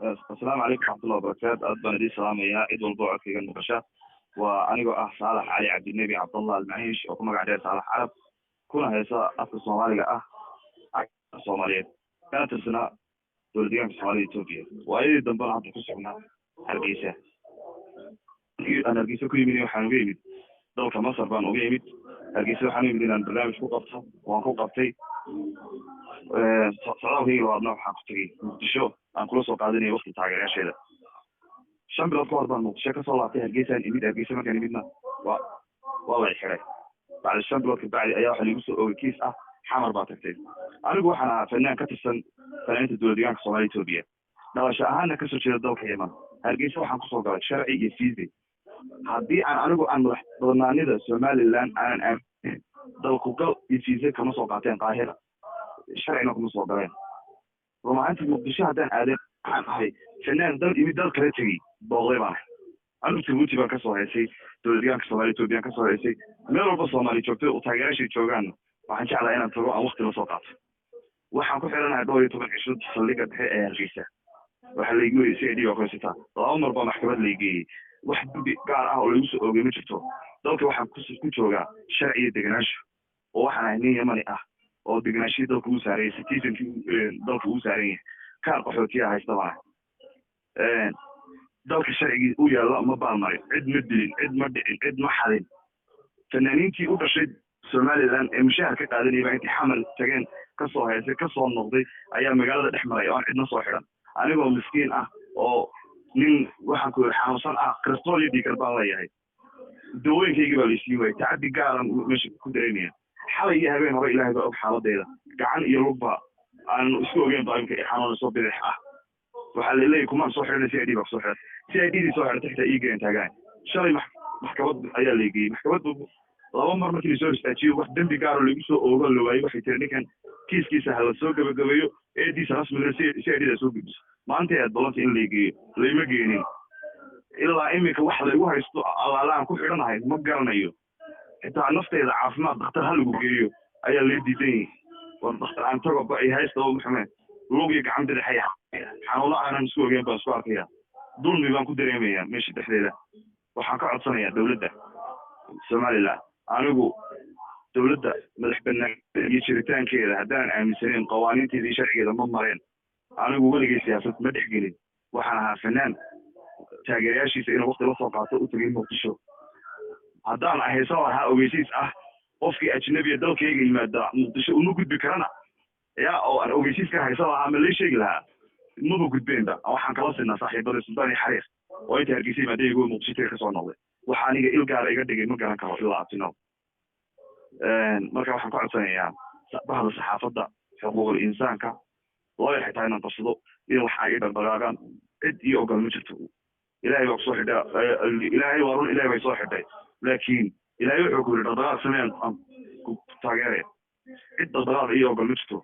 السلام عليكم ورحمة الله وبركاته. أدبا دي سلام يا عيد والبوع في النقاشات وأنا صالح علي عبد النبي عبد الله المعيش وكما قاعد صالح عرب كنا هيسا أصل الصومالية الصومالية كانت السنة دولديان في الصومالية إثيوبيا وأي دنبال عن تكسرنا هرقيسة أنا هرقيسة كل يمين وحان ويمد دولك مصر بان ويمد هرقيسة وحان ويمد إن برنامج كو قبطة وان كو قبطي صلاة هي وعدنا وحان كتغي مقدشو aan kula soo qaadanay waqti taageerayaasheeda 5 bilood ka hor baan muqdisho ka soo laabtay hargeysa imid hargeysa markaan imidna waa la xiray bacda 5 bilood ka bacdi ayaa waxa lagu soo oogay kiis ah xamar baa tagtay anigu waxaan ahaa fanaan ka tirsan fanaaniinta dowladdeegaanka Soomaaliya Itoobiya dhalasho ahaana ka soo jeeda dalka Yemen hargeysa waxaan ku soo galay sharci iyo fiisi haddii anigu aan madax banaanida Somaliland aan dalku gal iyo fiisi kama soo qaateen qaahira sharcina kuma soo galeen رومانتي مقدشة هذا عادة هاي فنان دل يمد دل كرتي بغيبان أنا تقولي بقى كسر هسي توديان كسر توديان كسر هسي ما ربع صومالي شوفته وتاجرش يشوفان وحنش على أنا تروح وقت الوساطات وحنكون فعلا هدول يتوقع عشرة تصلي قد هي الجيسة وحلا يجوا يسيدي وكوسيتا الأمر بقى محكمة اللي يجي واحد قال أو يوسف أو جمشته ذلك واحد كوسيتا شرعي دجناش وواحد هني يمني oo deganaanshiyo dalka uu saaray citizenship dalka uu saaray kaar qaxootiga haysta baa dalka sharciga uu yaalo ma baalmay cid ma dilin cid ma dhicin cid ma xadin fanaaniintii u dhashay Somaliland ee mushaar ka qaadanayay baa intii xamal tageen ka soo haysay ka soo noqday ayaa magaalada dhex maray oo cidna soo xiran anigoo miskiin ah oo nin waxaan ku xanuunsan ah kristool iyo dhiig baan leeyahay dawooyinkayga baa la siiyay way tacadi gaaran meesha ku dareemaya xalay iyo habeen hore ilaahay baa og xaaladeyda gacan iyo lugba aan isku ogeyn baanka xanuun soo bidix ah waxa la leeyahay kuma soo xiran CID baa soo xiran CID soo xiran xitaa iiga intaagaan shalay maxkamad ayaa la geeyay maxkamadu laba mar markii soo istaajiyo wax dambi gaar ah lagu soo oogo la waayay waxay tireen ninkan kiiskiisa hala soo gabagabeeyo eediisa rasmiga CID soo gudbis maanta ay balanta in la geeyo leeyma geenin ilaa imika wax lagu haysto alaalaan ku xiranahay ma garanayo inta nafteeda caafimaad dhakhtar hal ugu geeyo ayaa la diiday war dhakhtar aan tago ba ay haysto oo maxamed loogiga gacan bidixay xanuuno aanan soo ogeyn baa soo arkaya dulmi baan ku dareemayaa meesha dhexdeeda waxaan ka codsanayaa dawladda Somaliland anigu dawladda madax bannaan iyo jiritaankeeda haddaan aaminsaneyn qawaaniinteeda iyo sharcigeeda ma mareen anigu weligay siyaasad ma dhexgelin waxaan ahaa fanaan taageerayaashiisa inuu waqti la soo qaato u tagay Muqdisho haddaan ahayso waxa ogeysiis ah qofkii ajnabiga dalkayga yimaada Muqdisho uu gudbi karana yaa oo aan ogeysiis ka hayso waxa ma la sheegi lahaa ma gudbeenba waxaan kala sinaa saaxiibada Sultaan Xariiq oo ay taargeysay maadaygu Muqdisho ka soo noqday waxa aniga ilgaar iga dhigay ma garan karo ilaa abtino marka waxaan ku codsanayaa bahda saxaafadda xuquuqul insaanka loo xitaa inaan qabsado in waxa ay dhaqdhaqaaqaan cid iyo ogaal ma jirto ilaahay waa soo xidhay ilaahay waa run ilaahay way soo xidhay laakiin ilaahay wuxuu ku yiri dhaqdhaqaaq sameen ku taageeray cid dhaqdhaqaaq iyo ogaal ma jirto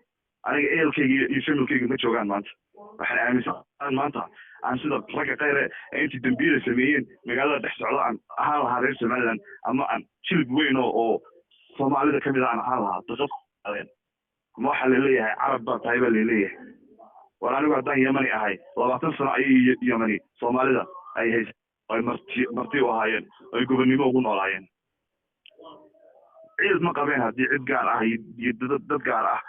aniga eelkayga iyo familkayga ma joogaan maanta waxaan aaminsan maanta aan sida ragga qayre intii dambiile sameeyeen magaalada dhex socda aan ahaan lahaa reer Somaliland ama aan jilib weyn oo Soomaalida kamid ah aan ahaan lahaa dadka ma waxa la leeyahay carab baa tahay baa la leeyahay war anigu haddaan Yemani ahay 20 sano ayay Yemani Soomaalida ay haysay ay marti u ahaayeen ay gobonimo ugu noolaayeen cid ma qabeen haddii cid gaar ah iyo dad gaar ah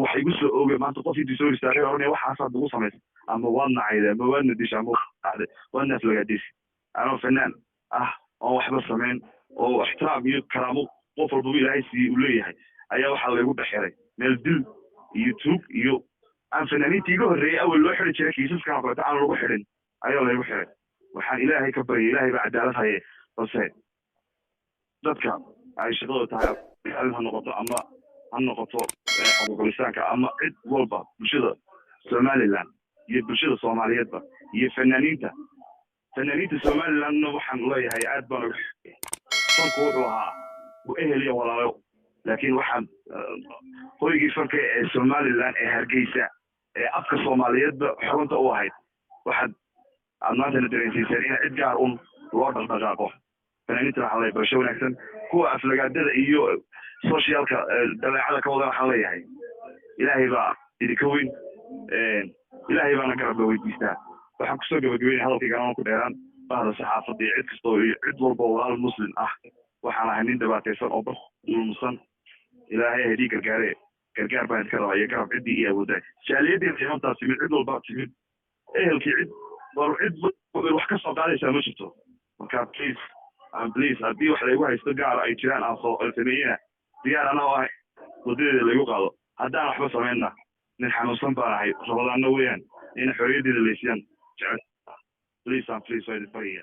waxay igu soo oogay maanta qof intii soo istaagay oo waxaas aad ugu samaysay ama waad nacayda ama waad nadishay ama waad naas laga disay anoo fanaan ah oo waxba sameyn oo ixtiraam iyo karaamo qof walba ilaahay si uu leeyahay ayaa waxa lagu dhaxeeray meel dil iyo tuug iyo aan fanaaniintii iga horreeyay awal loo xiri jiray kiisaska kale aan lagu xirin ayaa lagu xiray waxaan ilaahay ka baryay ilaahay baa cadaalad haye balse dadka ay shaqada tahay ha noqoto ama ha noqoto xuquuqul insaanka ama cid walba bulshada Somaliland iyo bulshada Soomaaliyeedba iyo fanaaniinta Somaliland waxaan leeyahay aad baan ugu fanku wuxuu ahaa u eheliyo walaalo laakiin waxaan hoygii fanka ee Somaliland ee Hargeysa ee afka Soomaaliyeedba xarunta u ahayd waxaad maanta dareensiisay in cid gaar loo dhaqdhaqaaqo fanaaniinta waxa la barasho wanaagsan kuwa aflagaadada iyo socialka dabeecada ka wada waxa leeyahay ilaahay baa idinka weyn ilaahay baana garab weydiistaa waxaan kusoo gabagabeynaya hadalkayga aan ku dheeraan bahda saxaafadda iyo cid kastoo iyo cid walba oo walaal muslim ah waxaan ahay nin dhibaataysan oo bar dulmusan ilaahay hadii gargaar baan ka rabaa iyo garab ciddii iyo awoodda jaaliyaddeena imantaa timid cid walbaa timid ehelkii cid wax ka soo qaadaysaa ma jirto marka please haddii wax laygu haysto gaar ay jiraan aan soo sameeyena diyaar anaa ahay wadadeeda laygu qaado haddaan waxba samayna nin xanuunsan baan ahay rabadaana weeyaan in xorriyaddeeda laysiyaan jecel please waa idin baraya